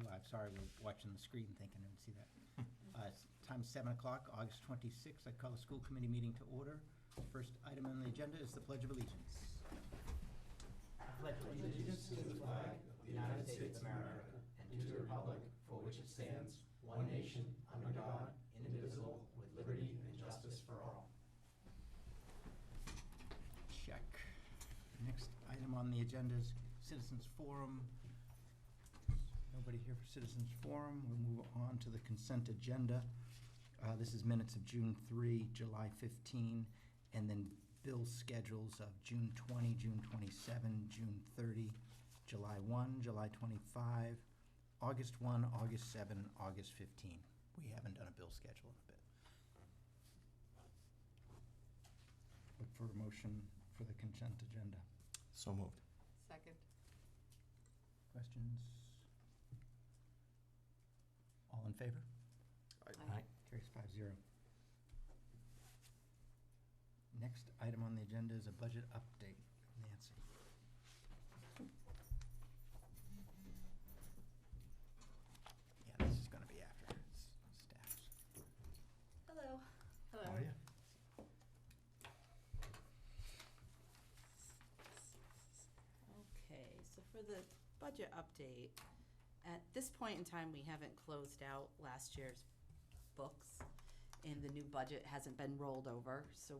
live. Sorry, we're watching the screen thinking I didn't see that. Time 7 o'clock, August 26th. I call the school committee meeting to order. First item on the agenda is the Pledge of Allegiance. I pledge allegiance to the flag of the United States of America and to the republic for which it stands, one nation, under God, indivisible, with liberty and justice for all. Check. Next item on the agenda is Citizens Forum. Nobody here for Citizens Forum. We'll move on to the consent agenda. This is minutes of June 3, July 15, and then bill schedules of June 20, June 27, June 30, July 1, July 25, August 1, August 7, August 15. We haven't done a bill schedule in a bit. Look for a motion for the consent agenda. So moved. Second. Questions? All in favor? Aye. Carries 5-0. Next item on the agenda is a budget update. Nancy. Yeah, this is going to be after staffs. Hello. Hello. How are you? Okay, so for the budget update, at this point in time, we haven't closed out last year's books, and the new budget hasn't been rolled over, so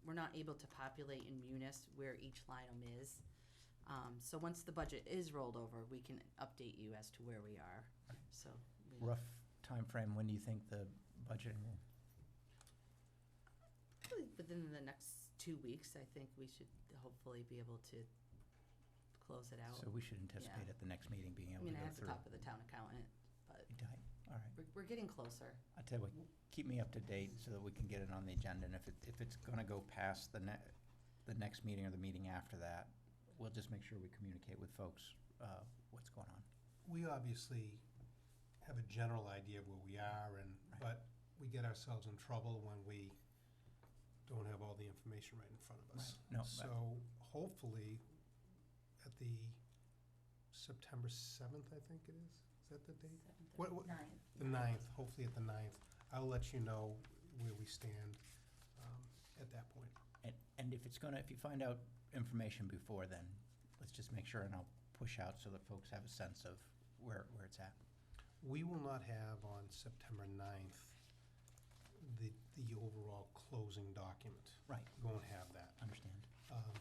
we're not able to populate in Munis where each line item is. So once the budget is rolled over, we can update you as to where we are. So Rough time frame. When do you think the budgeting will? probably within the next 2 weeks, I think we should hopefully be able to close it out. So we should anticipate Yeah. at the next meeting being I able mean, to I go have to through. talk with the town accountant, but You tight? All right. we're getting closer. I tell you what, keep me up to date so that we can get it on the agenda, and if it's gonna go past the next meeting or the meeting after that, we'll just make sure we communicate with folks, what's going on. We obviously have a general idea of where we are, Right. but we get ourselves in trouble when we don't have all the information right in front of us. Right. No, So hopefully, at the September 7th, I think it is that the date? What- 9th. The 9th, hopefully at the 9th, I'll let you know where we stand at that point. And if you find out information before then, let's just make sure, and I'll push out so that folks have a sense of where it's at. We will not have on September 9th the overall closing document. Right. We won't have that. Understand.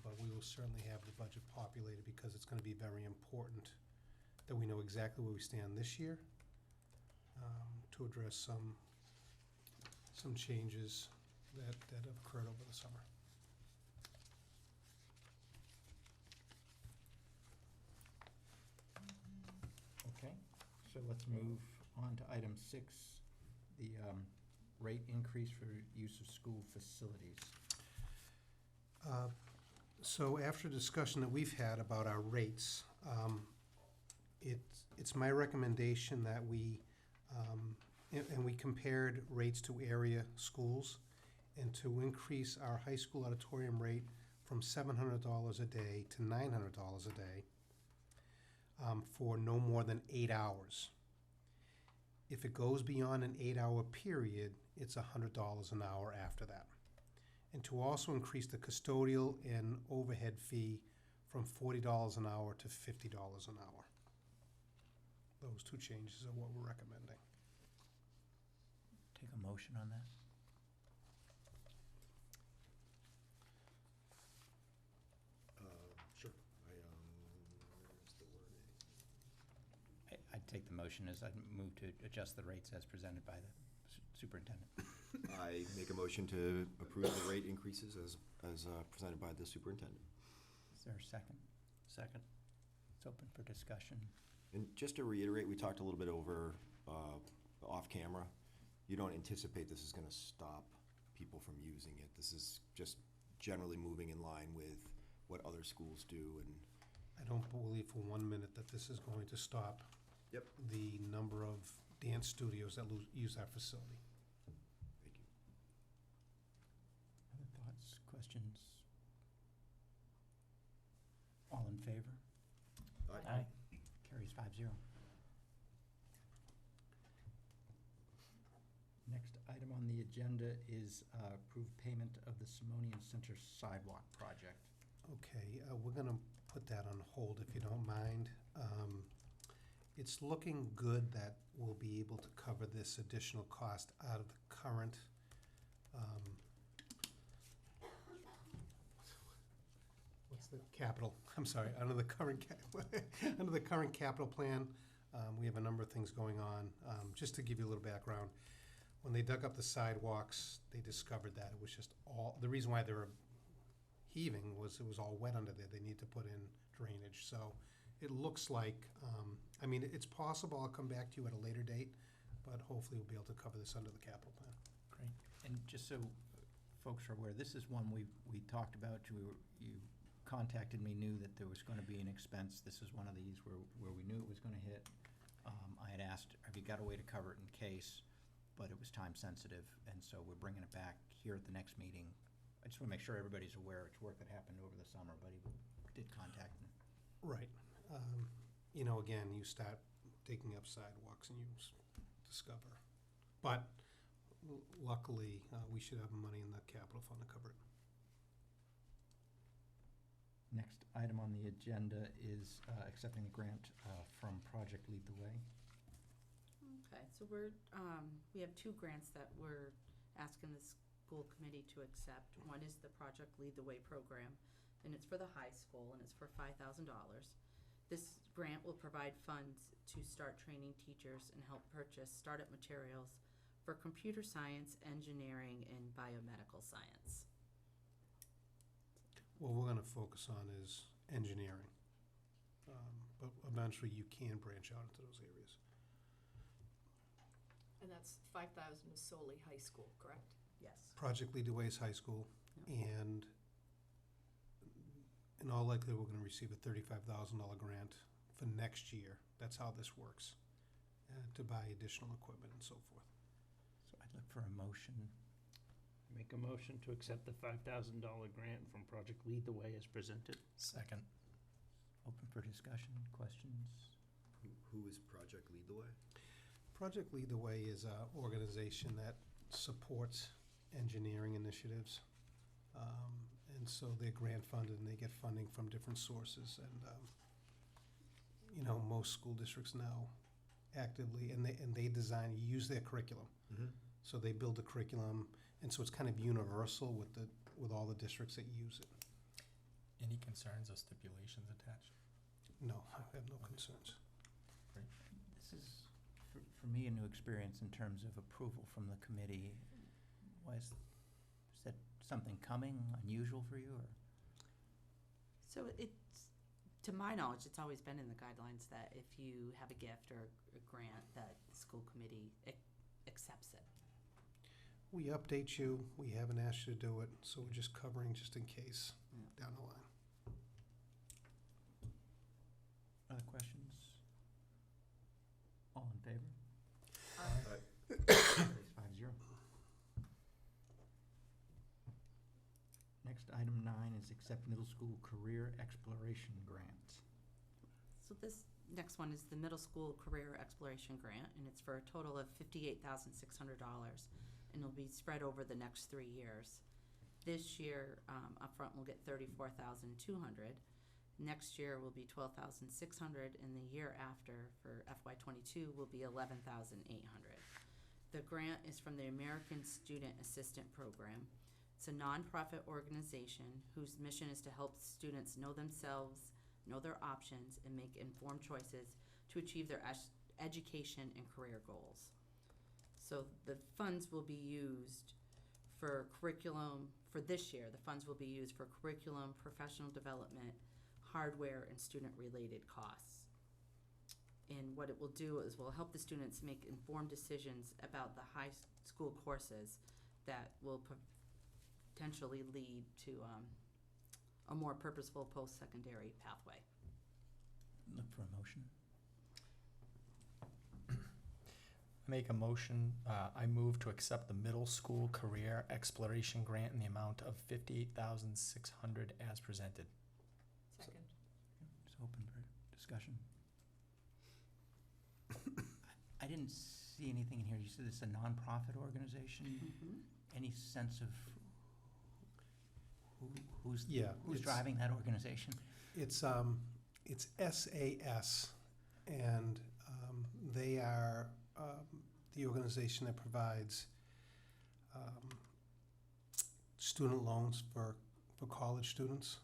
But we will certainly have the budget populated because it's gonna be very important that we know exactly where we stand this year, to address some changes that have occurred over the summer. Okay, so let's move on to item 6, the rate increase for use of school facilities. So after discussion that we've had about our rates, it's my recommendation that we, and we compared rates to area schools, and to increase our high school auditorium rate from $700 a day to $900 a day for no more than 8 hours. If it goes beyond an 8-hour period, it's $100 an hour after that. And to also increase the custodial and overhead fee from $40 an hour to $50 an hour. Those two changes are what we're recommending. Take a motion on that? Sure. Where's the wording? I'd take the motion as I'd move to adjust the rates as presented by the superintendent. I make a motion to approve the rate increases as presented by the superintendent. Is there a second? Second. It's open for discussion. And just to reiterate, we talked a little bit over off camera. You don't anticipate this is going to stop people from using it. This is just generally moving in line with what other schools do. And I don't believe for 1 minute that this is going to stop the number of dance studios that use our facility. Thank you. Other thoughts, questions? All in favor? Aye. Carries 5-0. agenda is approved payment of the Simonian Center sidewalk project. Okay, we're gonna put that on hold if you don't mind. It's looking good that we'll be able to cover this additional cost out of the current, what's the capital, I'm sorry, under the current under the current capital plan. We have a number of things going on. Just to give you a little background, when they dug up the sidewalks, they discovered that it was just all, the reason why they were heaving was it was all wet under there. They need to put in drainage. So it looks like, I mean, it's possible I'll come back to you at a later date, but hopefully we'll be able to cover this under the capital plan. Great. And just so folks are aware, this is one we talked about. You contacted me, knew that there was going to be an expense. This is one of these where we knew it was going to hit. I had asked, have you got a way to cover it in case? But it was time sensitive, and so we're bringing it back here at the next meeting. I just want to make sure everybody's aware it's work that happened over the summer, but he did contact me. Right. You know, again, you start digging up sidewalks and you discover. But luckily, we should have money in the capital fund to cover it. Next item on the agenda is accepting the grant from Project Lead the Way. Okay, so we have two grants that we're asking the school committee to accept. One is the Project Lead the Way program, and it's for the high school, and it's for $5,000. This grant will provide funds to start training teachers and help purchase startup materials for computer science, engineering, and biomedical science. What we're gonna focus on is engineering. But eventually you can branch out into those areas. And that's 5,000 is solely high school, correct? Yes. Project Lead the Way is high school, Yeah. and in all likelihood, we're gonna receive a $35,000 grant for next year. That's how this works, to buy additional equipment and so forth. So I'd look for a motion. Make a motion to accept the $5,000 grant from Project Lead the Way as presented. Second. Open for discussion, questions? Who is Project Lead the Way? Project Lead the Way is an organization that supports engineering initiatives. And so they're grant funded and they get funding from different sources. And, you know, most school districts now actively, and they design, use their curriculum. Mm-hmm. So they build the curriculum, and so it's kind of universal with all the districts that use it. Any concerns or stipulations attached? No, I have no concerns. This is, for me, a new experience in terms of approval from the committee. Is that something coming, unusual for you, or? So it's, to my knowledge, it's always been in the guidelines that if you have a gift or a grant, that the school committee accepts it. We update you, we haven't asked you to do it, so we're just covering just in case down the line. Other questions? All in favor? Carries 5-0. Next, item 9 is accept middle school career exploration grant. So this next one is the middle school career exploration grant, and it's for a total of $58,600, and it'll be spread over the next 3 years. This year, upfront, we'll get $34,200. Next year will be $12,600, and the year after, for FY22, will be $11,800. The grant is from the American Student Assistant Program. It's a nonprofit organization whose mission is to help students know themselves, know their options, and make informed choices to achieve their education and career goals. So the funds will be used for curriculum, for this year, the funds will be used for curriculum, professional development, hardware, and student-related costs. And what it will do is will help the students make informed decisions about the high school courses that will potentially lead to a more purposeful post-secondary pathway. Look for a motion. Make a motion, I move to accept the middle school career exploration grant in the amount of $58,600 as presented. Second. It's open for discussion. I didn't see anything in here. You said it's a nonprofit organization. Mhm. Any sense of who's Yeah, who's it's- driving that organization? It's SAS, and they are the organization that provides student loans for college students.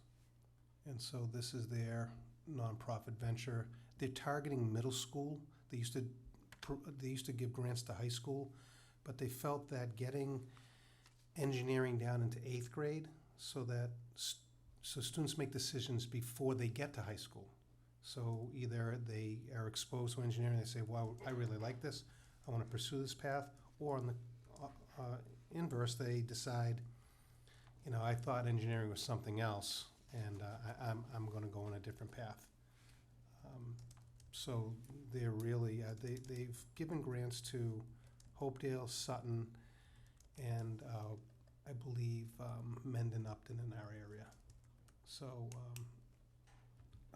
And so this is their nonprofit venture. They're targeting middle school. They used to give grants to high school, but they felt that getting engineering down into 8th grade so that so students make decisions before they get to high school. So either they are exposed to engineering, they say, wow, I really like this, I want to pursue this path, or on the inverse, they decide, I thought engineering was something else, and I'm going to go on a different path. So they're really, they've given grants to Hopedale, Sutton, and I believe Mendon, Upton in our area. So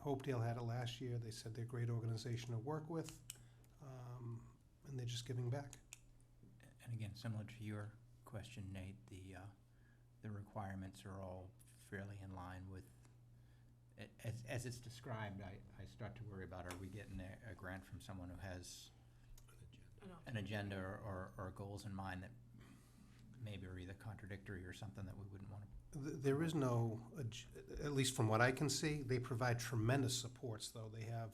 Hopedale had it last year. They said they're a great organization to work with, and they're just giving back. And again, similar to your question, Nate, the requirements are all fairly in line with, as it's described. I start to worry about, are we getting a grant from someone who has an agenda or goals in mind that maybe are either contradictory or something that we wouldn't want to. There is no, at least from what I can see, they provide tremendous supports, though. They have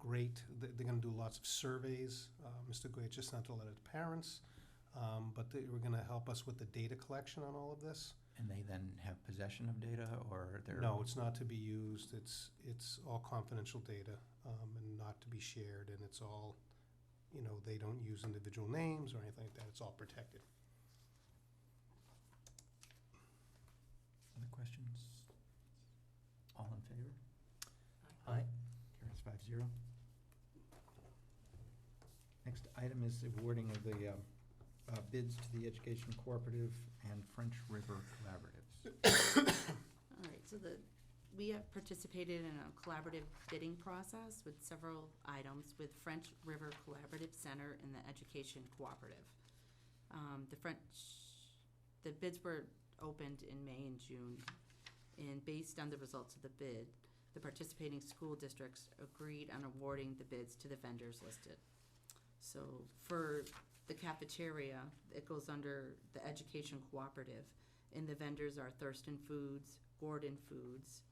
they're going to do lots of surveys. Mr. Goyer just sent a letter to parents, but they were going to help us with the data collection on all of this. And they then have possession of data, or they're... No, it's not to be used. It's all confidential data, and not to be shared, and it's all, they don't use individual names or anything like that. It's all protected. Other questions? All in favor? Aye. Carries 5-0. Next item is the awarding of the bids to the Education Cooperative and French River Collaboratives. All right, so we have participated in a collaborative bidding process with several items with French River Collaborative Center and the Education Cooperative. The bids were opened in May and June, and based on the results of the bid, the participating school districts agreed on awarding the bids to the vendors listed. So for the cafeteria, it goes under the Education Cooperative, and the vendors are Thurston Foods, Gordon Foods,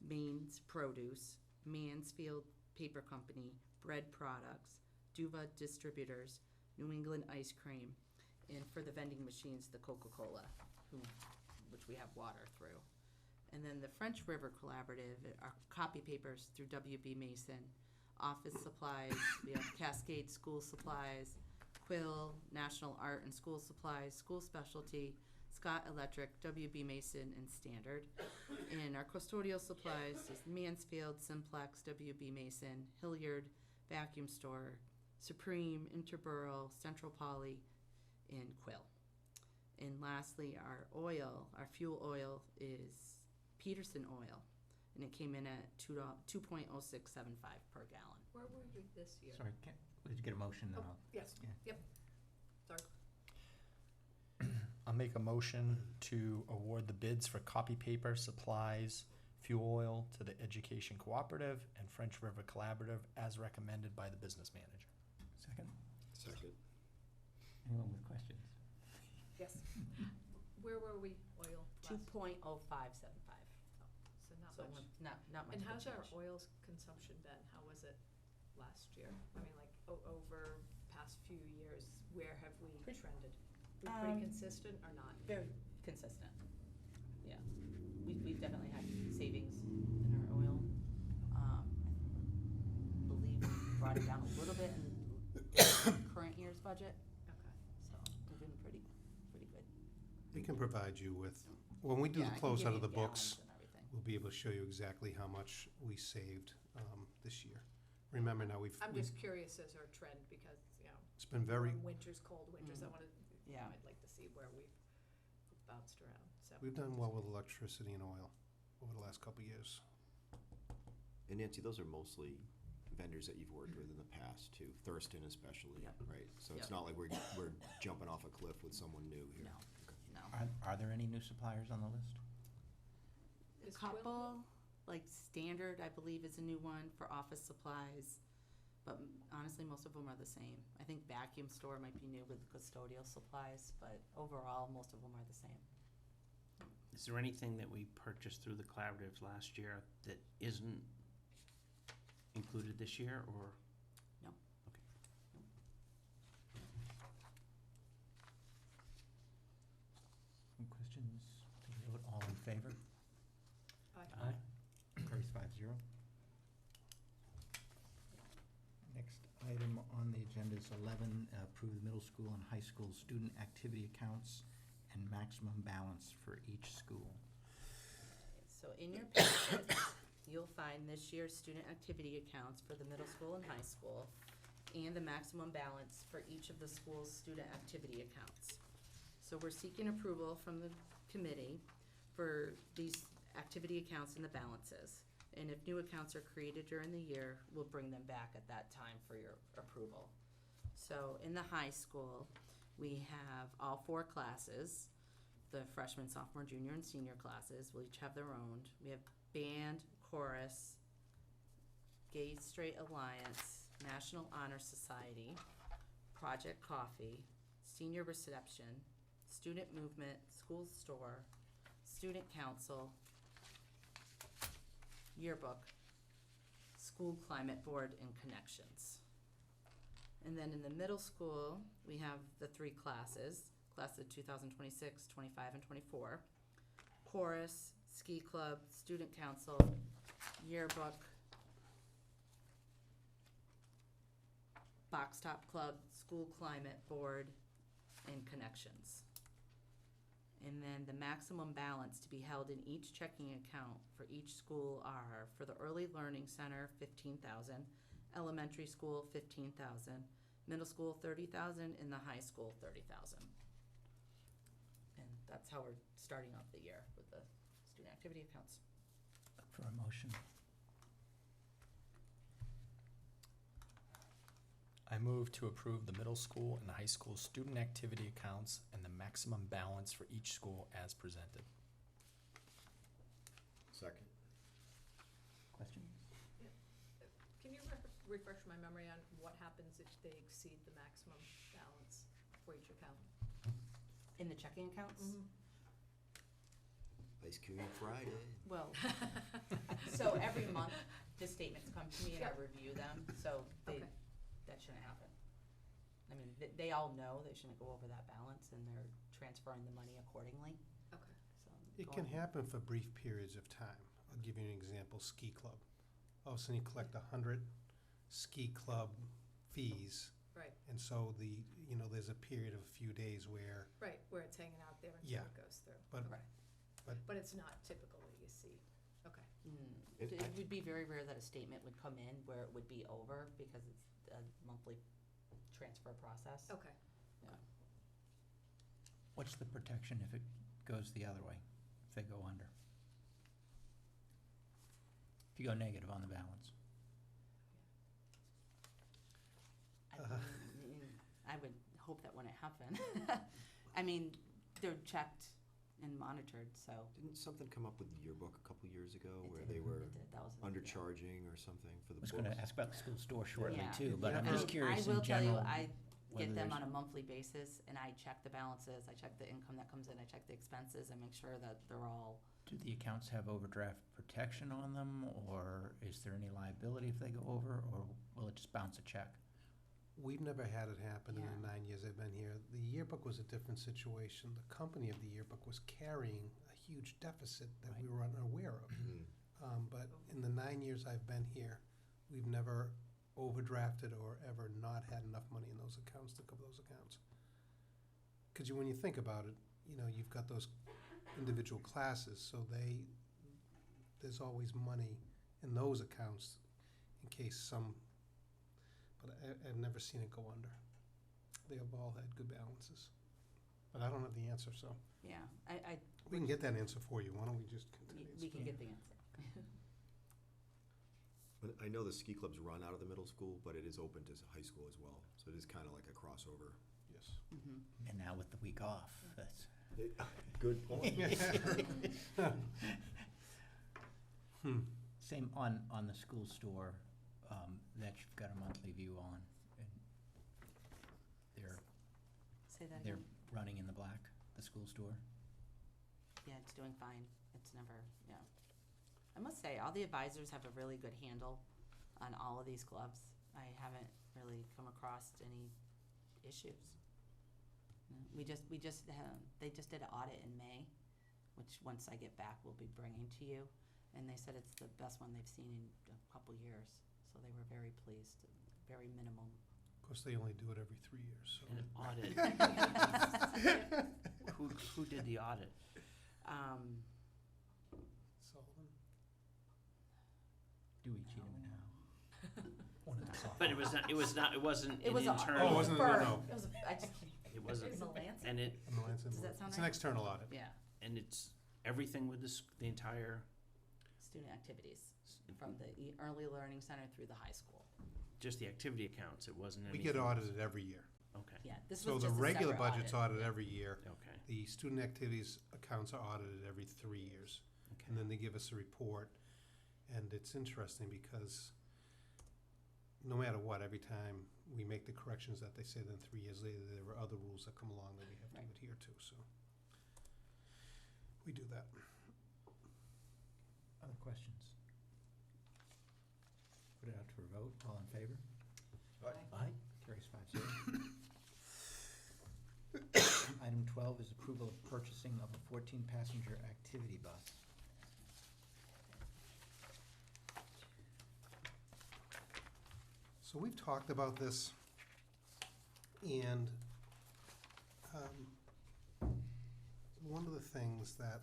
Maine's Produce, Mansfield Paper Company, Bread Products, Duva Distributors, New England Ice Cream, and for the vending machines, the Coca-Cola, which we have water through. And then the French River Collaborative are copy papers through WB Mason, office supplies, we have Cascade School Supplies, Quill, National Art and School Supplies, School Specialty, Scott Electric, WB Mason, and Standard. And our custodial supplies is Mansfield, Simplex, WB Mason, Hilliard, Vacuum Store, Supreme, Interborough, Central Poly, and Quill. And lastly, our fuel oil is Peterson Oil, and it came in at $2.0675 per gallon. Where were we this year? Sorry, did you get a motion? Oh, yes, Yeah. yep. Sorry. I'll make a motion to award the bids for copy paper, supplies, fuel oil to the Education Cooperative and French River Collaborative as recommended by the business manager. Second? Second. Anyone with questions? Yes. Where were we, oil? last- 2.0575. So not So much. not much. And of a how's our change. oil consumption been? How was it last year? I mean, like, over past few years, where have we Pretty- trended? We pretty Um, consistent or not? Very consistent. Yeah. We've definitely had savings in our oil. I believe we brought it down a little bit in current year's budget, Okay. so we've been pretty good. We can provide you with, when we do Yeah, the I can close give out you of the gallons books, and everything. we'll be able to show you exactly how much we saved this year. Remember now, I'm just curious as our trend because, it's been very, warm winters, cold winters, I wanted, Yeah. I'd like to see where we've bounced around, so. we've done well with electricity and oil over the last couple of years. And Nancy, those are mostly vendors that you've worked with in the past too, Thurston especially, Yep. right? So it's Yep. not like we're jumping off a cliff with someone new here. No. Okay. No. Are there any new suppliers on the list? A Is Twill- couple, like Standard, I believe, is a new one for office supplies, but honestly, most of them are the same. I think Vacuum Store might be new with custodial supplies, but overall, most of them are the same. Is there anything that we purchased through the collaboratives last year that isn't included this year, or? No. Okay. Any questions? Take a vote. All in favor? Aye. Carries 5-0. Next item on the agenda is 11, approve the middle school and high school student activity accounts and maximum balance for each school. So in your packet, you'll find this year's student activity accounts for the middle school and high school, and the maximum balance for each of the school's student activity accounts. So we're seeking approval from the committee for these activity accounts and the balances. And if new accounts are created during the year, we'll bring them back at that time for your approval. So in the high school, we have all 4 classes. The freshman, sophomore, junior, and senior classes will each have their own. We have band, chorus, Gay Straight Alliance, National Honor Society, Project Coffee, Senior Reception, Student Movement, School Store, Student Council, Yearbook, School Climate Board, and Connections. And then in the middle school, we have the 3 classes, class of 2026, 25, and 24. Chorus, Ski Club, Student Council, Yearbook, Box Top Club, School Climate Board, and Connections. And then the maximum balance to be held in each checking account for each school are, for the Early Learning Center, $15,000, elementary school, $15,000, middle school, $30,000, and the high school, $30,000. And that's how we're starting off the year with the student activity accounts. Look for a motion. I move to approve the middle school and high school student activity accounts and the maximum balance for each school as presented. Second. Questions? Can you refresh my memory on what happens if they exceed the maximum balance for each account? In the checking accounts? Ice cream Friday. Well, so every month, the statements come to me and I Yep. review them, so Okay. that shouldn't happen. I mean, they all know they shouldn't go over that balance and they're transferring the money accordingly, Okay. so. It can going- happen for brief periods of time. I'll give you an example, ski club. All of a sudden you collect 100 ski club fees, Right, and so there's a period of a few days where, right, where it's hanging out there until Yeah. it goes through. But- Okay. but- But it's not typical that you see. Okay. It- It would be very rare that a statement would come in where it would be over because it's a monthly transfer process. Okay. What's the protection if it goes the other way, if they go under? If you go negative on the balance? I would hope that wouldn't happen. I mean, they're checked and monitored, so. Didn't something come up with the yearbook a couple years ago it where did, they were it did. That was a- undercharging or something for the I was books? gonna ask about the school store shortly Yeah. too, but I'm Yeah. just curious in I will tell you, general. I whether get them there's- on a monthly basis, and I check the balances, I check the income that comes in, I check the expenses, and make sure that they're all, Do the accounts have overdraft protection on them, or is there any liability if they go over, or will it just bounce a check? we've never had it happen in Yeah. the 9 years I've been here. The yearbook was a different situation. The company of the yearbook was carrying a huge deficit that we were unaware of. But in the 9 years I've been here, we've never overdrafted or ever not had enough money in those accounts to cover those accounts. Because when you think about it, you've got those individual classes, so there's always money in those accounts in case but I've never seen it go under. They have all had good balances. But I don't have the answer, so yeah, I, we can get that answer for you. Why don't we just continue? we can get the answer. But I know the ski clubs run out of the middle school, but it is open to high school as well. So it is kind of like a crossover. Yes. And now with the week off, that's. Good point. Same on the school store, that you've got a monthly view on, and they're, Say that they're again. running in the black, the school store. Yeah, it's doing fine. It's never, yeah. I must say, all the advisors have a really good handle on all of these clubs. I haven't really come across any issues. They just did an audit in May, which once I get back, we'll be bringing to you. And they said it's the best one they've seen in a couple years. So they were very pleased, very minimum. Of course, they only do it every 3 years, so. An audit. Who did the audit? Sullivan? Dewey, Cheatham, and Howe. One of the softball. But it wasn't It an was internal. Oh, it wasn't- firm. no. It was, I just, It wasn't, it was a Lancet? and it, On the Lancet Does that board. sound It's an right? external audit. Yeah, and it's everything with the entire, student activities from the early learning center through the high school. just the activity accounts, it wasn't We anything. get audited every year. Okay, Yeah, this So was the just a regular separate budget's audited every year. okay, The student activities accounts are audited every 3 years. okay. And then they give us a report. And it's interesting because no matter what, every time we make the corrections that they say, then 3 years later, there are other rules that come along that we have to Right. adhere to, so. We do that. Other questions? Put it out for a vote, all in favor? Aye. Carries 5-0. Item 12 is approval of purchasing of a 14-passenger activity bus. So we've talked about this, and one of the things that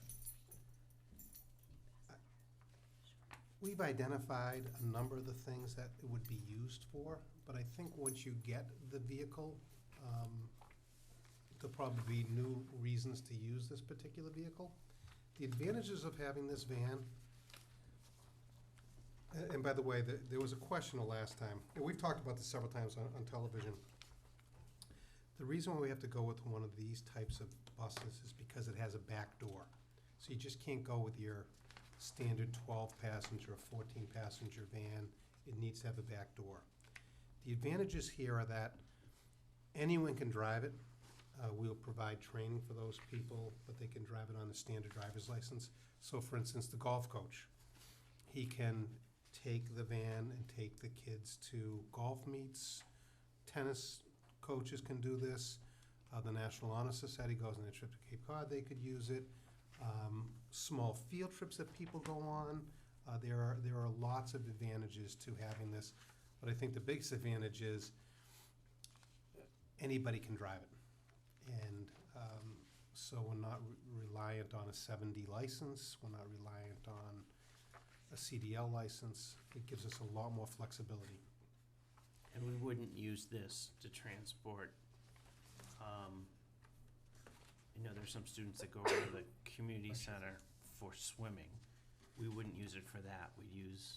we've identified a number of the things that it would be used for, but I think once you get the vehicle, there'll probably be new reasons to use this particular vehicle. The advantages of having this van, and by the way, there was a question the last time, and we've talked about this several times on television. The reason why we have to go with one of these types of buses is because it has a back door. So you just can't go with your standard 12-passenger or 14-passenger van. It needs to have a back door. The advantages here are that anyone can drive it. We'll provide training for those people, but they can drive it on the standard driver's license. So for instance, the golf coach, he can take the van and take the kids to golf meets. Tennis coaches can do this. The National Honor Society goes on a trip to Cape Cod, they could use it. Small field trips that people go on. There are lots of advantages to having this, but I think the biggest advantage is anybody can drive it. And so we're not reliant on a 7D license, we're not reliant on a CDL license. It gives us a lot more flexibility. And we wouldn't use this to transport, there's some students that go to the community center for swimming. We wouldn't use it for that, we'd use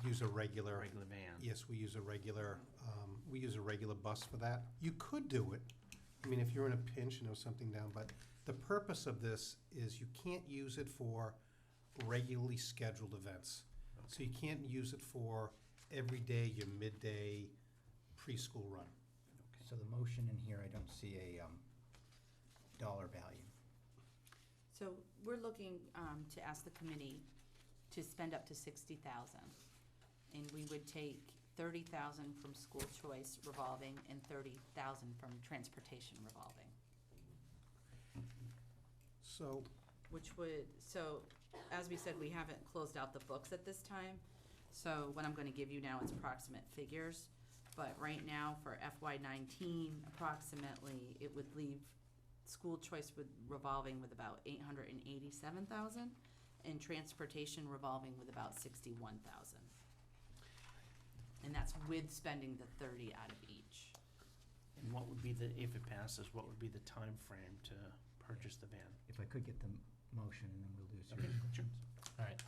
Use a a regular, regular van. yes, we use a regular bus for that. You could do it, I mean, if you're in a pinch and there's something down, but the purpose of this is you can't use it for regularly scheduled events. So you can't use it for every day, your midday preschool run. So the motion in here, I don't see a dollar value. So we're looking to ask the committee to spend up to $60,000. And we would take $30,000 from school choice revolving and $30,000 from transportation revolving. So, So, as we said, we haven't closed out the books at this time. So what I'm gonna give you now is approximate figures. But right now, for FY19, approximately, it would leave school choice with revolving with about $887,000 and transportation revolving with about $61,000. And that's with spending the 30 out of each. And what would be if it passes, what would be the time frame to purchase the van? If I could get the motion, and then we'll do some Okay, sure. questions. All right,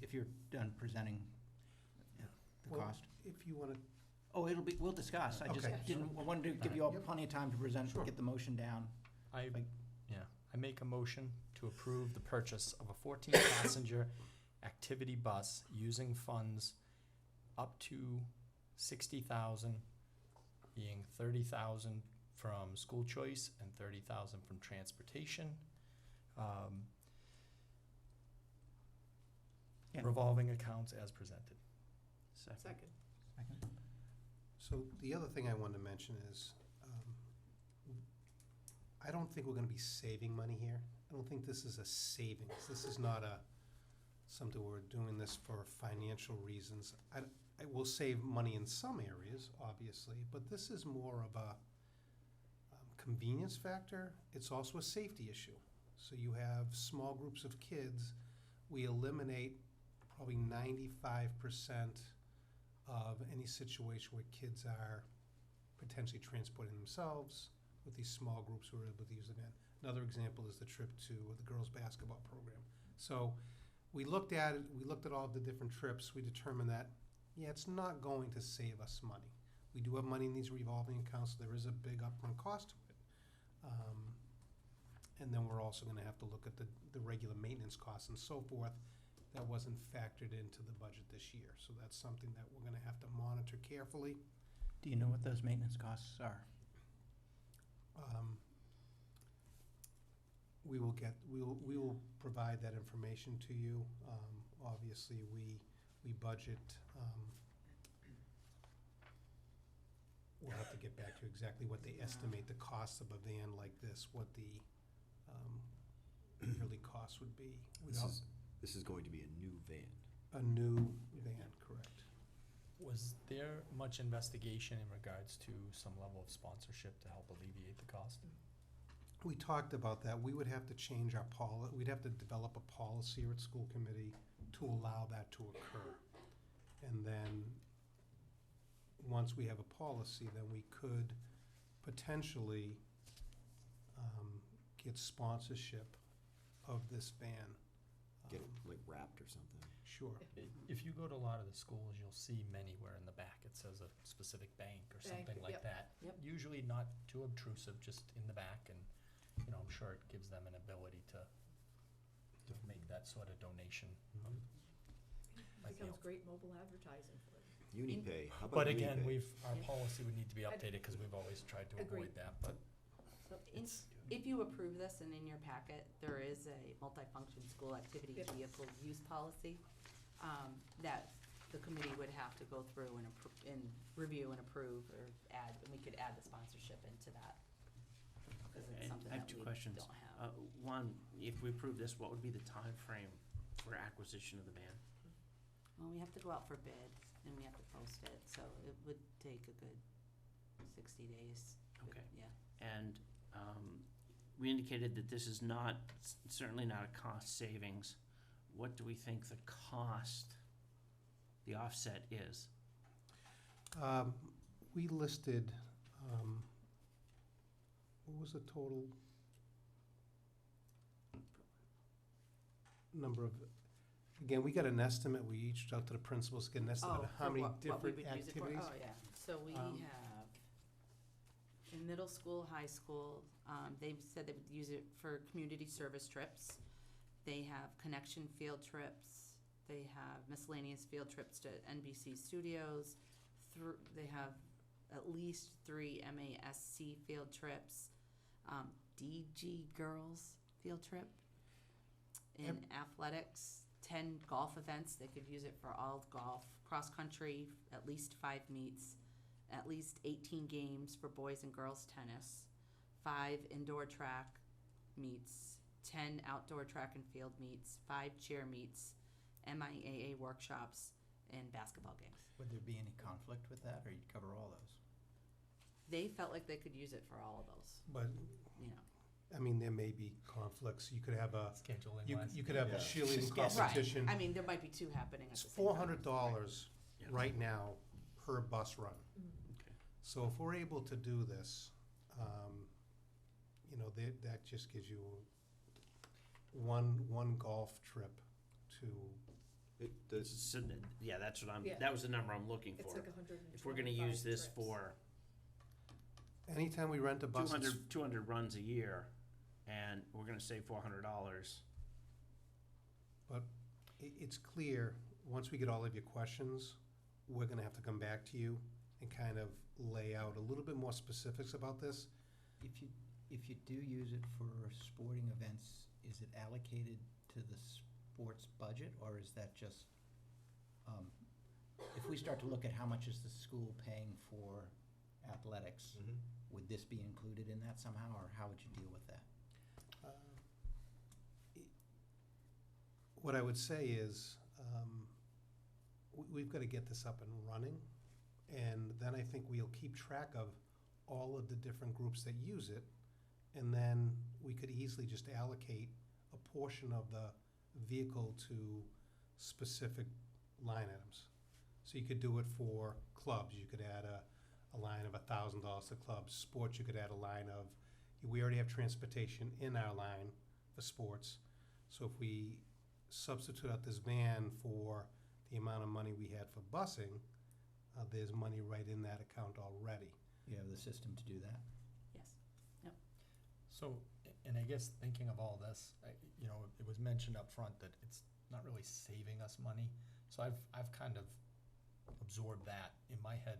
if you're done presenting, the Well, cost? If you want to, Oh, we'll discuss, I just Okay. didn't, I wanted to give you all Yep. plenty of time to present, Sure. get the motion down. I, Like- yeah, I make a motion to approve the purchase of a 14-passenger activity bus using funds up to 60,000, being 30,000 from school choice and 30,000 from transportation. Yeah. Revolving accounts as presented. second. Second. so the other thing I wanted to mention is, I don't think we're gonna be saving money here. I don't think this is a savings. This is not something we're doing this for financial reasons. I will save money in some areas, obviously, but this is more of a convenience factor. It's also a safety issue. So you have small groups of kids. We eliminate probably 95% of any situation where kids are potentially transporting themselves with these small groups who are able to use the van. Another example is the trip to the girls' basketball program. So we looked at it, we looked at all the different trips, we determined that, yeah, it's not going to save us money. We do have money in these revolving accounts, so there is a big upfront cost to it. And then we're also gonna have to look at the regular maintenance costs and so forth. That wasn't factored into the budget this year, so that's something that we're gonna have to monitor carefully. Do you know what those maintenance costs are? We will provide that information to you. Obviously, we budget, we'll have to get back to exactly what they estimate the cost of a van like this, what the yearly cost would be. This is going to be a new van. A new van, correct. Was there much investigation in regards to some level of sponsorship to help alleviate the cost? We talked about that. We would have to change our we'd have to develop a policy at school committee to allow that to occur. And then, once we have a policy, then we could potentially get sponsorship of this van. Get it like wrapped or something. Sure. If you go to a lot of the schools, you'll see many where in the back it says a specific bank or Bank, something like yep. that. Yep. Usually not too obtrusive, just in the back, and, you know, I'm sure it gives them an ability to make that sort of donation. Might be Becomes helpful. great mobile advertising for it. Unipay, how about But Unipay? again, our Yeah. policy would need to be updated, because we've always tried to avoid Agreed. that, but So it's, if you approve this and in your packet, there is a multifunction school activity Yep. vehicle use policy that the committee would have to go through and review and approve or add, and we could add the sponsorship into that. Because it's And something I have that two we questions. don't have. One, if we approve this, what would be the time frame for acquisition of the van? Well, we have to go out for bid and we have to post it, so it would take a good 60 days. Okay. Yeah. And we indicated that this is not, certainly not a cost savings. What do we think the cost, the offset is? We listed, what was the total number of, again, we got an estimate, we each out to the principals, get an estimate of how for many what we different would use it for? activities. Oh, yeah. So we Um, have, in middle school, high school, they said they would use it for community service trips. They have connection field trips. They have miscellaneous field trips to NBC studios. They have at least 3 MASC field trips. DG girls field trip. In athletics, 10 golf events. They could use it for all golf, cross country, at least 5 meets, at least 18 games for boys and girls tennis, 5 indoor track meets, 10 outdoor track and field meets, 5 cheer meets, MIAA workshops, and basketball games. Would there be any conflict with that, or you'd cover all those? They felt like they could use it for all of those, But, you know. I mean, there may be conflicts. You could have scheduling you wise. could have Yeah. a cheerleading Just guessing. competition. Right. I mean, there might be 2 happening at It's the same time. $400 Yeah. right now per bus run. Okay. So if we're able to do this, you know, that just gives you one golf trip to So, yeah, that's what Yeah. that was the number I'm looking It's for. like 125 If we're gonna use this trips. for Anytime we rent a bus, it's 200 runs a year, and we're gonna save $400, it's clear, once we get all of your questions, we're gonna have to come back to you and kind of lay out a little bit more specifics about this. If you do use it for sporting events, is it allocated to the sports budget, or is that just, if we start to look at how much is the school paying for athletics, Mhm. would this be included in that somehow, or how would you deal with that? What I would say is, we've got to get this up and running, and then I think we'll keep track of all of the different groups that use it, and then we could easily just allocate a portion of the vehicle to specific line items. So you could do it for clubs, you could add a line of $1,000 to clubs. Sports, you could add a line of, we already have transportation in our line for sports. So if we substitute out this van for the amount of money we had for busing, there's money right in that account already. You have the system to do that? Yes. So, and I guess thinking of all this, you know, it was mentioned up front that it's not really saving us money. So I've kind of absorbed that in my head.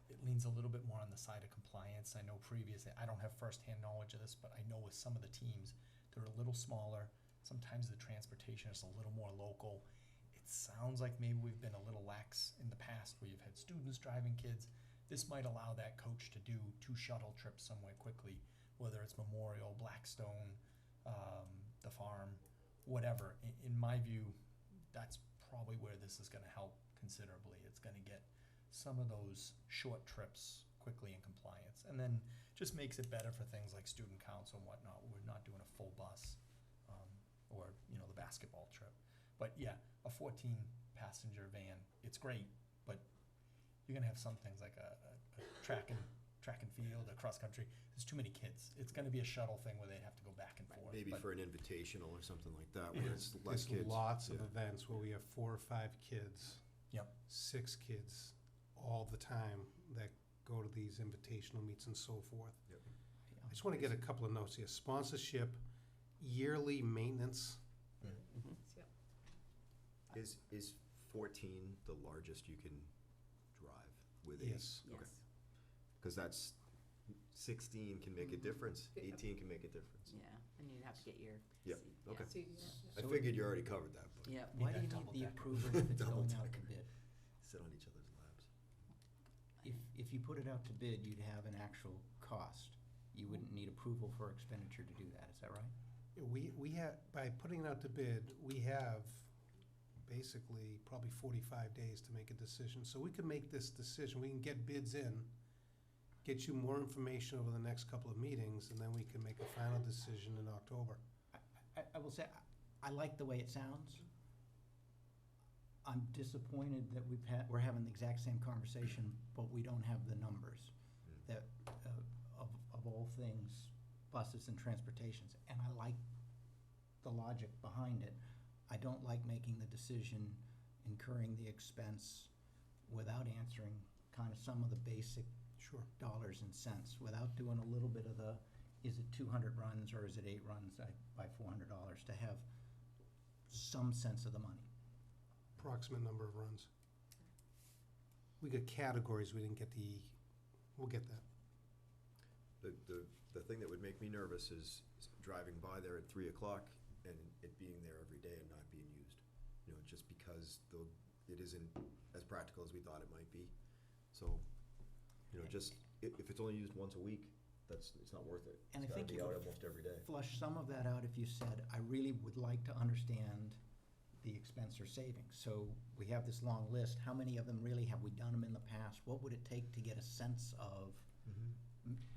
It leans a little bit more on the side of compliance. I know previously, I don't have firsthand knowledge of this, but I know with some of the teams, they're a little smaller. Sometimes the transportation is a little more local. It sounds like maybe we've been a little lax in the past where you've had students driving kids. This might allow that coach to do 2 shuttle trips somewhere quickly, whether it's Memorial, Blackstone, the farm, whatever. In my view, that's probably where this is gonna help considerably. It's gonna get some of those short trips quickly in compliance. And then just makes it better for things like student council and whatnot. We're not doing a full bus, or, you know, the basketball trip. But yeah, a 14-passenger van, it's great, but you're gonna have some things like a track and field, a cross country. There's too many kids. It's gonna be a shuttle thing where they'd have to go back and forth. Maybe but- for an invitational or something like that, where it's less There's kids. lots of Yeah. events where we have 4 or 5 kids. Yep. 6 kids all the time that go to these invitational meets and so forth. I just want to get a couple of notes here. Sponsorship, yearly maintenance. Yep. Is 14 the largest you can drive with a? Yes. Okay. Yes. Because that's, 16 can make a difference, Yeah. 18 can make a difference. Yeah, and you'd have to get your. Yep, seat, okay. So, yeah. I So- figured you already covered that, but Yeah. Why Yeah, do you need double the decker. approval if it's Double going out to decker. bid? sit on each other's laps. If you put it out to bid, you'd have an actual cost. You wouldn't need approval for expenditure to do that, is that right? We have, by putting it out to bid, we have basically probably 45 days to make a decision. So we can make this decision, we can get bids in, get you more information over the next couple of meetings, and then we can make a final decision in October. I will say, I like the way it sounds. I'm disappointed that we're having the exact same conversation, but we don't have the numbers that, of all things, buses and transportations. And I like the logic behind it. I don't like making the decision, incurring the expense without answering kind of some of the basic Sure. dollars and cents, without doing a little bit of the, is it 200 runs or is it 8 runs by $400, to have some sense of the money. Approximate number of runs. We got categories, we didn't get we'll get that. The thing that would make me nervous is driving by there at 3 o'clock and it being there every day and not being used. You know, just because it isn't as practical as we thought it might be. So, you know, just, if it's only used once a week, it's not worth it. And I It's think gotta you be out could almost every day. flush some of that out if you said, I really would like to understand the expense or savings. So we have this long list. How many of them really have we done them in the past? What would it take to get a sense of,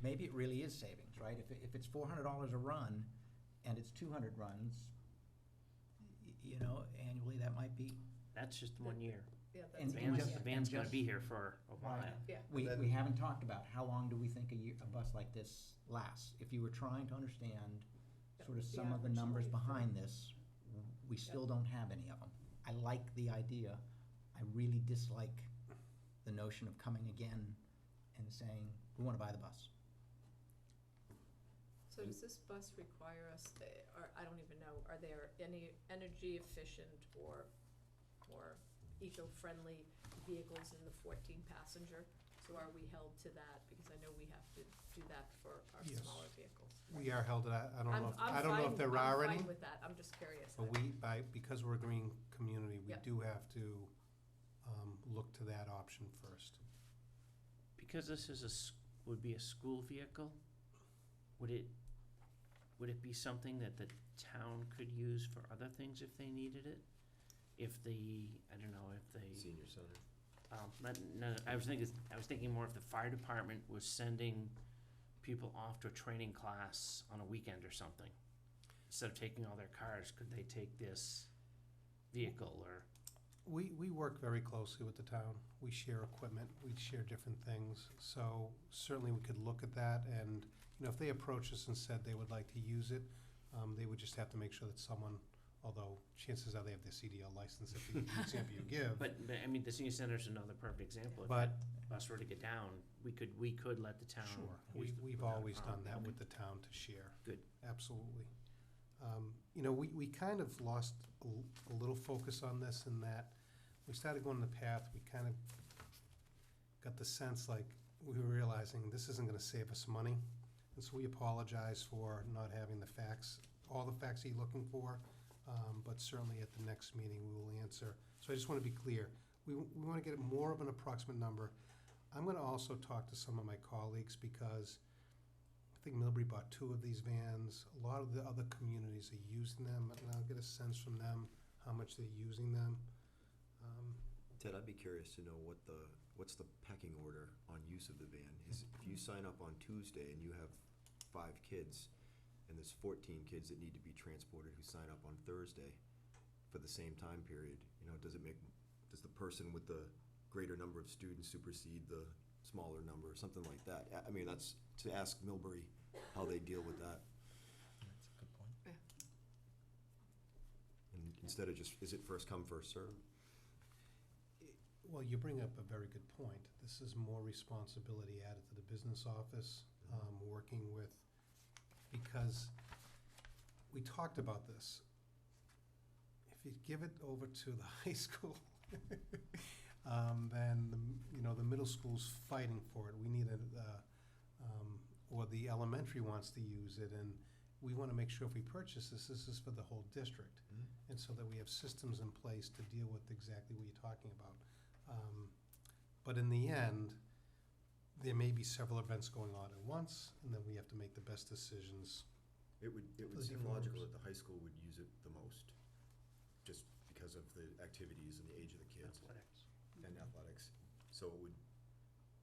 maybe it really is savings, right? If it's $400 a run and it's 200 runs, you know, annually, that might be. That's just 1 year. Yeah, And- that's. and The just- van's gonna just- be here for a while. Right. Yeah. We And then- haven't talked about how long do we think a bus like this lasts. If you were trying to understand Yep, sort of the some of the average numbers life, behind this, we still don't have any of them. I like the idea. I really dislike the notion of coming again and saying, we want to buy the bus. So does this bus require us, or I don't even know, are there any energy efficient or eco-friendly vehicles in the 14 passenger? So are we held to that? Because I know we have to do that for our Yes. smaller vehicles. We are held to that. I don't know if, I'm I don't know if fine- there are I'm any, fine with that, I'm just curious. but because we're a green community, we Yep. do have to look to that option first. Because this is would be a school vehicle, would it be something that the town could use for other things if they needed it? If the, I don't know, if they, Senior center. I was thinking more if the fire department was sending people off to a training class on a weekend or something. Instead of taking all their cars, could they take this vehicle or? We work very closely with the town. We share equipment, we share different things. So certainly we could look at that and, if they approached us and said they would like to use it, they would just have to make sure that someone, although chances are they have their CDL license if the example you give. But I mean, the senior center's another perfect example. If But- that bus were to get down, we could let the town. Sure, use the- we've without always done problem. that Okay. with the town to share. Good. Absolutely. We kind of lost a little focus on this in that we started going the path, we kind of got the sense like we were realizing this isn't gonna save us money. And so we apologize for not having the facts, all the facts that you're looking for, but certainly at the next meeting, we will answer. So I just wanna be clear, we wanna get more of an approximate number. I'm gonna also talk to some of my colleagues because I think Millbury bought 2 of these vans. A lot of the other communities are using them, and I'll get a sense from them how much they're using them. Ted, I'd be curious to know what's the pecking order on use of the van? If you sign up on Tuesday and you have 5 kids, and there's 14 kids that need to be transported who sign up on Thursday for the same time period, does the person with the greater number of students supersede the smaller number, or something like that? I mean, that's to ask Millbury how they deal with that. That's a good point. And instead of just, is it first come, first served? Well, you bring up a very good point. This is more responsibility added to the business office, working with, because we talked about this. If you give it over to the high school, then the middle school's fighting for it. We need or the elementary wants to use it, and we want to make sure if we purchase this is for the whole district. And so that we have systems in place to deal with exactly what you're talking about. But in the end, there may be several events going on at once, and then we have to make the best decisions. It would the seem different logical groups. that the high school would use it the most, just because of the activities and the age of the kids Athletics. and athletics. So it would,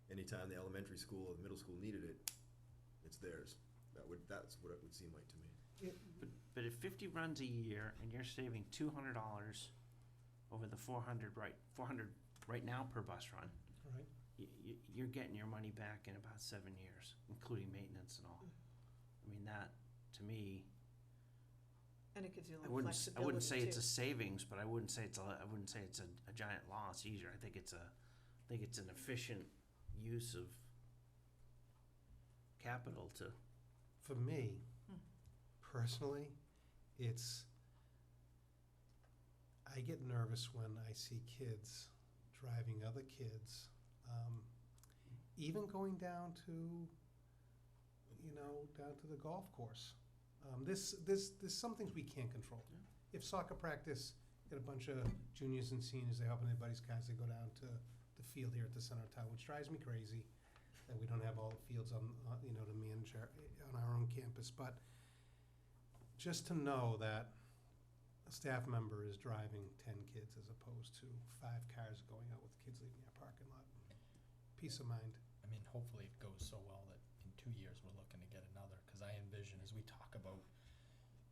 anytime the elementary school or the middle school needed it, it's theirs. That's what it would seem like to me. But if 50 runs a year and you're saving $200 over the 400 right now per bus run, Right. you're getting your money back in about 7 years, including maintenance and all. I mean, that, to me, And it gives you a I little wouldn't flexibility say it's a too. savings, but I wouldn't say it's a giant loss either. I think it's an efficient use of capital to. For me, personally, I get nervous when I see kids driving other kids, even going down to the golf course. There's some things we can't control. Yeah. If soccer practice, get a bunch of juniors and seniors, they hop in their buddies' cars, they go down to the field here at the center of town, which drives me crazy that we don't have all the fields on to manage on our own campus. But just to know that a staff member is driving 10 kids as opposed to 5 cars going out with kids leaving our parking lot. Peace of mind. I mean, hopefully it goes so well that in 2 years, we're looking to get another, because I envision, as we talk about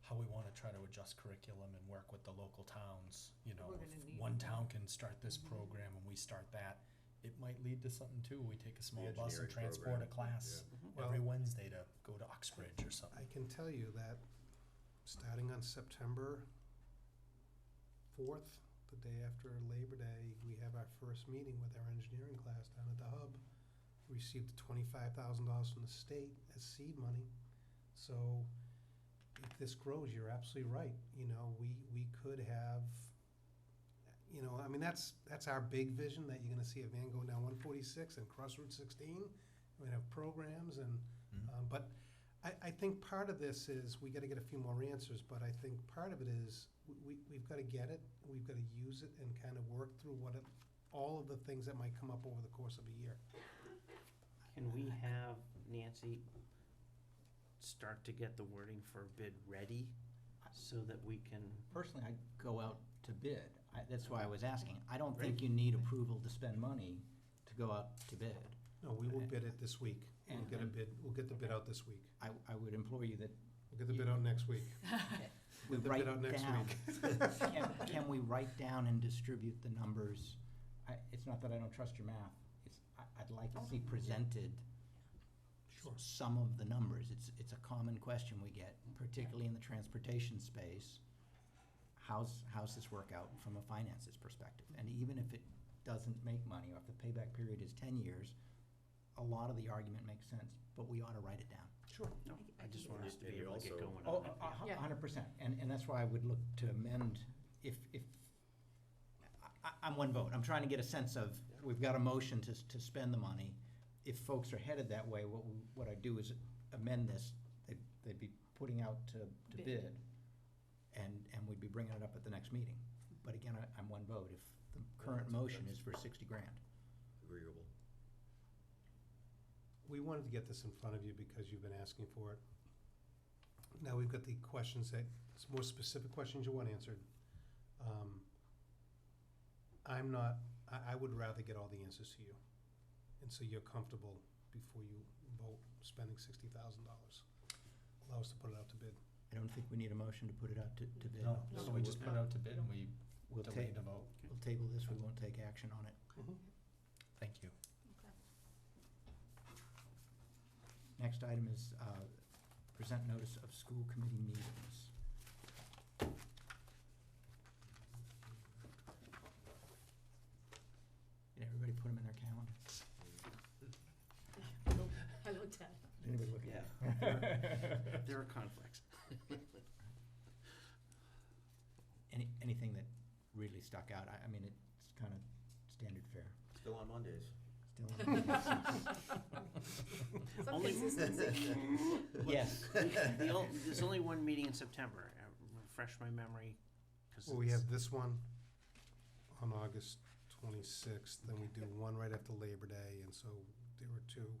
how we want to try to adjust curriculum and work with the local towns, We're gonna if need one more. town can start this program and we start that, it might lead to something too. We take a small bus and engineering transport a program. class Well- every Wednesday to go to Uxbridge or something. I can tell you that starting on September 4th, the day after Labor Day, we have our first meeting with our engineering class down at the hub. Received $25,000 from the state as seed money. So if this grows, you're absolutely right. You know, we could have, you know, I mean, that's our big vision, that you're gonna see a van going down 146 and cross Route 16. We're gonna have programs and, but I think part of this is, we gotta get a few more answers, but I think part of it is, we've gotta get it, we've gotta use it and kind of work through all of the things that might come up over the course of a year. Can we have Nancy start to get the wording for bid ready so that we can? Personally, I'd go out to bid. That's why I was asking. I don't think you need approval to spend money to go out to bid. No, we will bid it this week. And- We'll get the bid out this week. I would implore you that We'll get the bid out next week. we Get the write bid out next down. week. Can we write down and distribute the numbers? It's not that I don't trust your math. I'd like to see presented Sure. some of the numbers. It's a common question we get, particularly in the transportation space. How's this work out from a finances perspective? And even if it doesn't make money, or if the payback period is 10 years, a lot of the argument makes sense, but we ought to write it down. Sure. No, I just want us to be Maybe able to get also- going Oh, on it. Yeah. 100%. And that's why I would look to amend if, I'm one vote. I'm trying to get a sense of, we've got a motion to spend the money. If folks are headed that way, what I do is amend this. They'd be putting out to Bid. bid, and we'd be bringing it up at the next meeting. But again, I'm one vote. If the current motion is for 60 grand. Agreeable. We wanted to get this in front of you because you've been asking for it. Now we've got the questions it's more specific questions you want answered. I would rather get all the answers to you, and so you're comfortable before you vote spending $60,000. Allow us to put it out to bid. I don't think we need a motion to put it out to bid. No, so we just put it out to bid and we We'll delayed the vote. We'll table this. We won't take action on it. Thank you. Next item is present notice of school committee meetings. Did everybody put them in their calendar? Hello, Ted. Did anybody look at it? There are conflicts. Anything that really stuck out? I mean, it's kind of standard fare. Still on Mondays. Some Only- consistency. Yes. There's only one meeting in September. Refresh my memory. 'Cause Well, we it's- have this one on August 26th, then we do one right after Labor Day, and so there were two.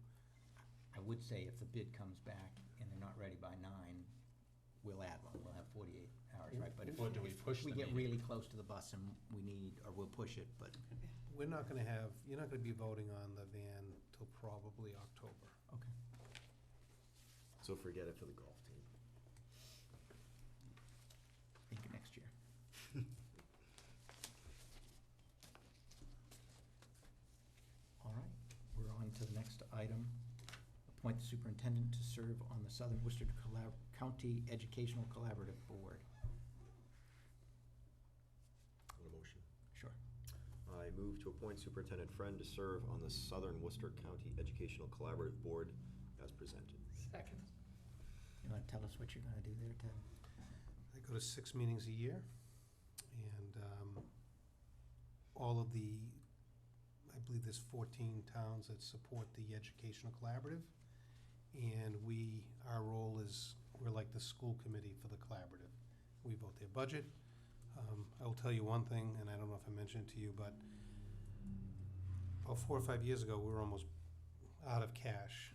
I would say if the bid comes back and they're not ready by 9, we'll add one. We'll have 48 hours, right? But if Or do we push we the get meeting? really close to the bus and we need, or we'll push it, but, You're not gonna be voting on the van till probably October. okay. So forget it for the golf team. Think next year. All right, we're on to the next item. Appoint the superintendent to serve on the Southern Worcester County Educational Collaborative Board. On a motion. Sure. I move to appoint Superintendent Friend to serve on the Southern Worcester County Educational Collaborative Board as presented. Second. You want to tell us what you're going to do there, Ted? I go to 6 meetings a year, and all of I believe there's 14 towns that support the educational collaborative, and our role is, we're like the school committee for the collaborative. We vote their budget. I will tell you one thing, and I don't know if I mentioned it to you, but about 4 or 5 years ago, we were almost out of cash.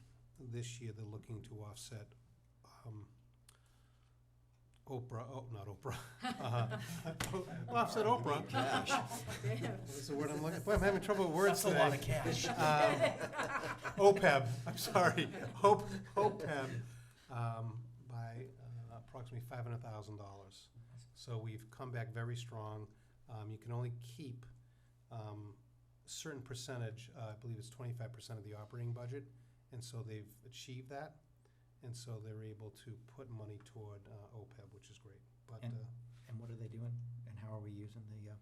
This year, they're looking to offset not Oprah. Offset Oprah. Cash. That's the word I'm looking for. I'm having trouble with words That's a today. lot of cash. OPEB, I'm sorry, OPEB, by approximately $500,000. So we've come back very strong. You can only keep a certain percentage, I believe it's 25% of the operating budget, and so they've achieved that. And so they're able to put money toward OPEB, which is great. But And what are they doing, and how are we using the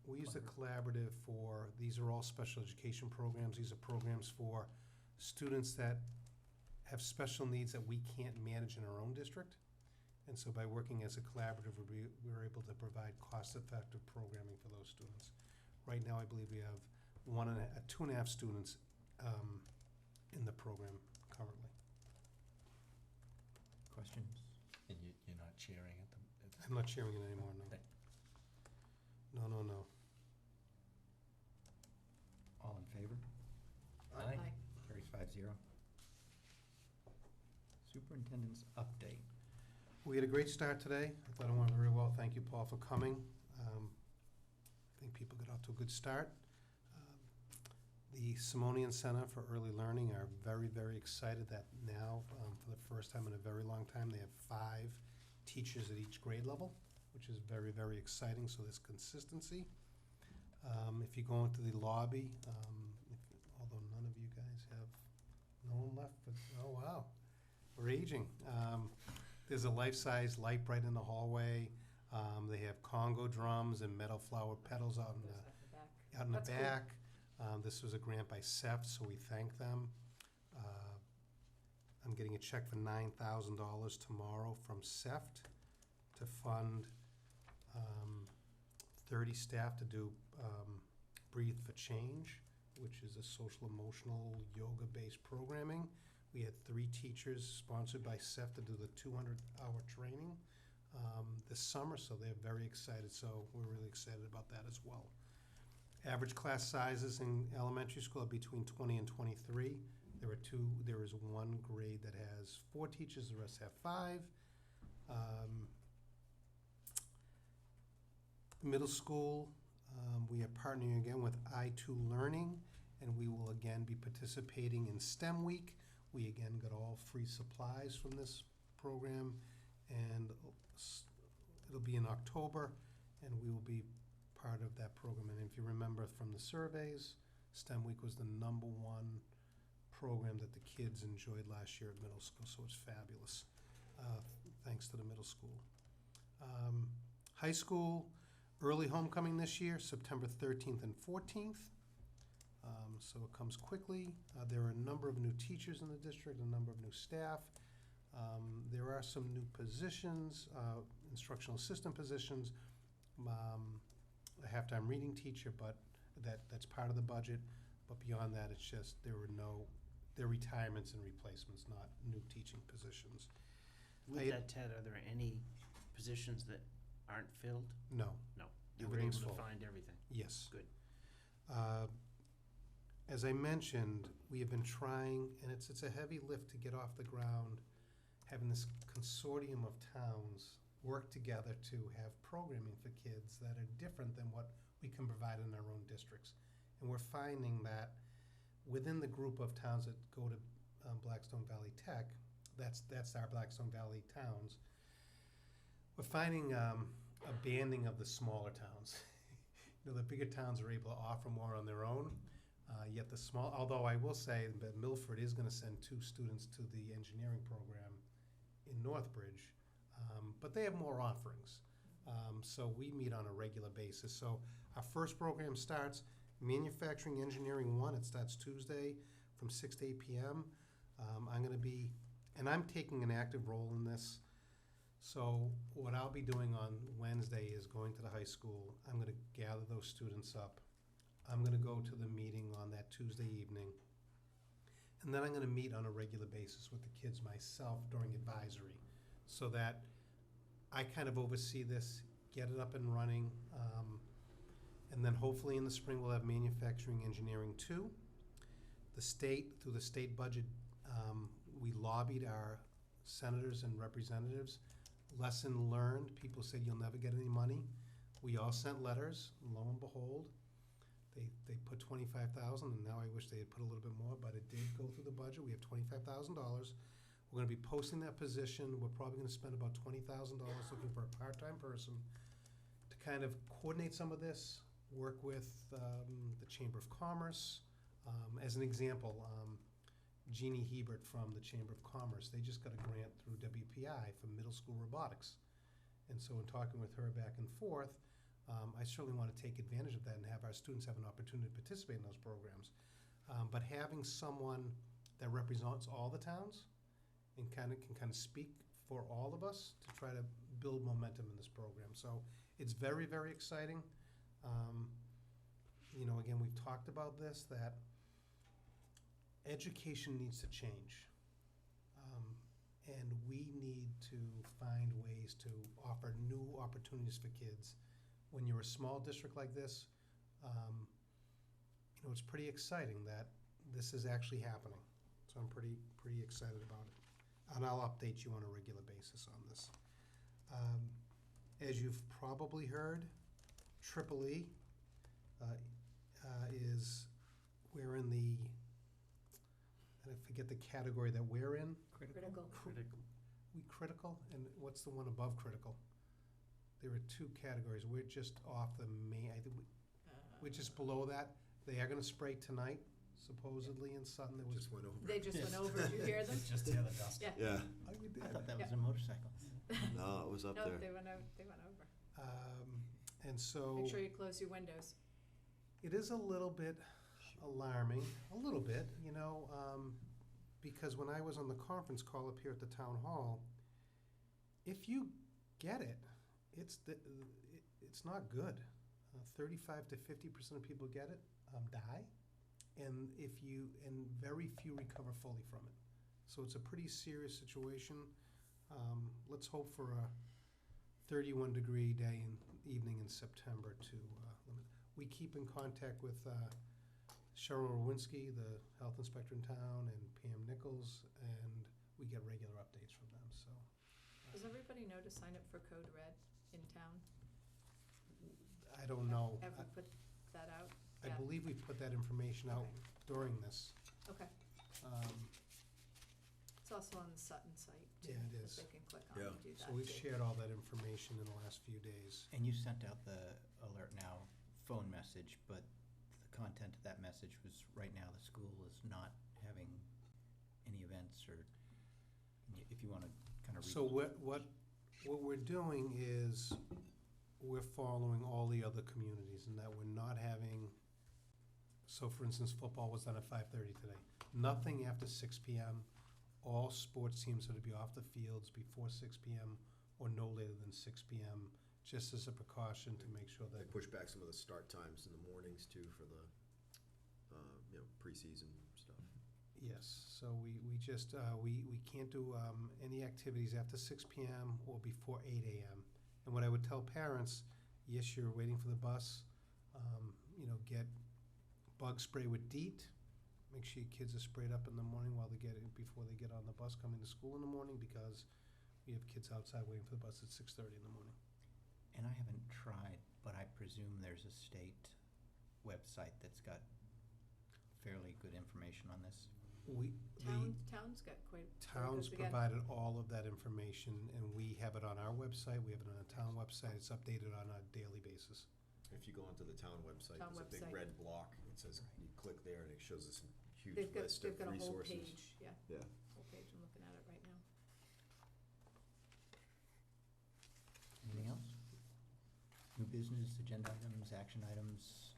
We use the collaborative for, these are all special education programs. These are programs for students that have special needs that we can't manage in our own district. And so by working as a collaborative, we're able to provide cost-effective programming for those students. Right now, I believe we have 2.5 students in the program currently. Questions? And you're not cheering at them? I'm not sharing it anymore, no. Okay. No. All in favor? Aye. Carries 5-0. Superintendent's update. We had a great start today. I thought it went very well. Thank you, Paul, for coming. I think people got off to a good start. The Simonian Center for Early Learning are very, very excited that now, for the first time in a very long time, they have 5 teachers at each grade level, which is very, very exciting, so there's consistency. If you go into the lobby, although none of you guys have, no one left, but, oh, wow, we're aging. There's a life-size light bright in the hallway. They have Congo drums and metal flower petals out in the That's cool. back. This was a grant by SEF, so we thank them. I'm getting a check for $9,000 tomorrow from SEFT to fund 30 staff to do Breathe for Change, which is a social emotional yoga-based programming. We had 3 teachers sponsored by SEFT to do the 200-hour training this summer, so they're very excited. So we're really excited about that as well. Average class sizes in elementary school are between 20 and 23. There is 1 grade that has 4 teachers, the rest have 5. Middle school, we are partnering again with I2 Learning, and we will again be participating in STEM Week. We again got all free supplies from this program, and it'll be in October, and we will be part of that program. And if you remember from the surveys, STEM Week was the #1 program that the kids enjoyed last year at middle school, so it's fabulous. Thanks to the middle school. High school, early homecoming this year, September 13th and 14th. So it comes quickly. There are a number of new teachers in the district, a number of new staff. There are some new positions, instructional assistant positions, a halftime reading teacher, but that's part of the budget. But beyond that, it's just they're retirements and replacements, not new teaching positions. With that, Ted, are there any positions that aren't filled? No. No. You were able Everything's to full. find everything? Yes. Good. As I mentioned, we have been trying, and it's a heavy lift to get off the ground, having this consortium of towns work together to have programming for kids that are different than what we can provide in our own districts. And we're finding that within the group of towns that go to Blackstone Valley Tech, that's our Blackstone Valley towns, we're finding a banding of the smaller towns. The bigger towns are able to offer more on their own, yet the small, although I will say that Milford is going to send 2 students to the engineering program in Northbridge, but they have more offerings. So we meet on a regular basis. So our first program starts Manufacturing Engineering 1. It starts Tuesday from 6 to 8 p.m. I'm taking an active role in this. So what I'll be doing on Wednesday is going to the high school. I'm going to gather those students up. I'm going to go to the meeting on that Tuesday evening. And then I'm going to meet on a regular basis with the kids myself during advisory, so that I kind of oversee this, get it up and running. And then hopefully in the spring we'll have Manufacturing Engineering 2. The state, through the state budget, we lobbied our senators and representatives. Lesson learned, people said you'll never get any money. We all sent letters, lo and behold, they put $25,000, and now I wish they had put a little bit more, but it did go through the budget. We have $25,000. We're gonna be posting that position. We're probably gonna spend about $20,000 looking for a part-time person to kind of coordinate some of this, work with the Chamber of Commerce. As an example, Jeannie Hebert from the Chamber of Commerce, they just got a grant through WPI for middle school robotics. And so in talking with her back and forth, I certainly want to take advantage of that and have our students have an opportunity to participate in those programs. But having someone that represents all the towns and can kind of speak for all of us to try to build momentum in this program. So it's very, very exciting. Again, we've talked about this, that education needs to change. And we need to find ways to offer new opportunities for kids. When you're a small district like this, it's pretty exciting that this is actually happening. So I'm pretty excited about it. And I'll update you on a regular basis on this. As you've probably heard, Triple E we're in the, I forget the category that we're in. Critical. Critical, and what's the one above critical? There are two categories. We're just off the main, I think we're just below that. They are gonna spray tonight, supposedly in Sutton. There was. Just went over. They just went over, did you hear them? It's just the other dust. Yeah. Yeah, Oh, you did? I thought that was a motorcycle. no, it was up No, there. they went over. And so. Make sure you close your windows. It is a little bit alarming, because when I was on the conference call up here at the town hall, if you get it, it's not good. 35 to 50% of people get it, die, and very few recover fully from it. So it's a pretty serious situation. Let's hope for a 31-degree day and evening in September to limit. We keep in contact with Cheryl Rowinski, the health inspector in town, and Pam Nichols, and we get regular updates from them, so. Does everybody know to sign up for Code Red in town? I don't know. Ever put that out? I Yeah. believe we put that information out during this. Okay. It's also on the Sutton site, too. Yeah, it that is. They can click on Yeah. and do that, So we've too. shared all that information in the last few days. And you sent out the Alert Now phone message, but the content of that message was, right now, the school is not having any events, or if you want to kind of. So what we're doing is we're following all the other communities, and that we're not having, so for instance, football was done at 5:30 today. Nothing after 6 PM. All sports teams are to be off the fields before 6 PM or no later than 6 PM, just as a precaution to make sure They that. push back some of the start times in the mornings too for the, preseason stuff. Yes, so we just, we can't do any activities after 6 PM or before 8 AM. And what I would tell parents, yes, you're waiting for the bus, get bug spray with DEET. Make sure your kids are sprayed up in the morning before they get on the bus coming to school in the morning, because we have kids outside waiting for the bus at 6:30 in the morning. And I haven't tried, but I presume there's a state website that's got fairly good information on this. Town's got quite. Towns because again, provided all of that information, and we have it on our website, we have it on the town website, it's updated on a daily basis. If you go onto the town website, Town there's a big website. red block. It says, you click there and it shows this huge They've got, list of they've got a whole resources. page, yeah, Yeah. whole page, I'm looking at it right now. Anything else? New business, agenda items, action items?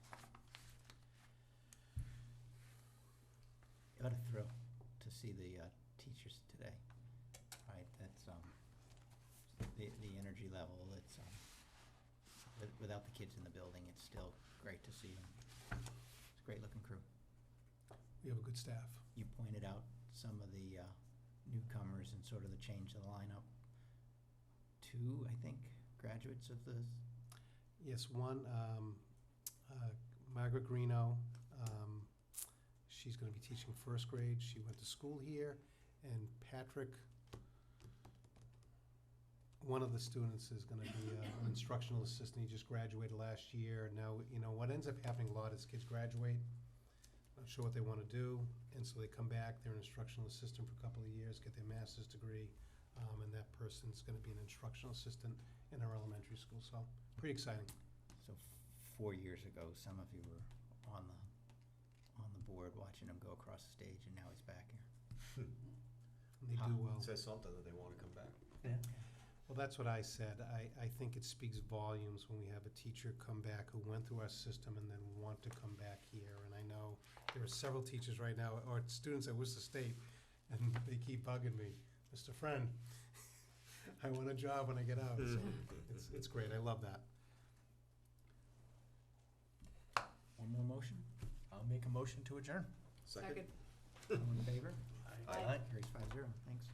What a thrill to see the teachers today, right? That's the energy level. It's without the kids in the building, it's still great to see them. It's a great looking crew. We have a good staff. You pointed out some of the newcomers and sort of the change in the lineup. 2, I think, graduates of the. Yes, one, Margaret Greeno, she's gonna be teaching first grade, she went to school here, and Patrick, one of the students is gonna be an instructional assistant, he just graduated last year. Now, what ends up happening a lot is kids graduate, not sure what they wanna do, and so they come back, they're an instructional assistant for a couple of years, get their master's degree, and that person's gonna be an instructional assistant in our elementary school, so pretty exciting. So 4 years ago, some of you were on the board watching him go across the stage, and now he's back here. And they do well. It says something that they want to come back. Well, that's what I said. I think it speaks volumes when we have a teacher come back who went through our system and then want to come back here. And I know there are several teachers right now, or students at Worcester State, and they keep bugging me, Mr. Friend, I want a job when I get out. So it's great. I love that. One more motion? I'll make a motion to adjourn. Second. All in favor? Aye. Carries 5-0. Thanks.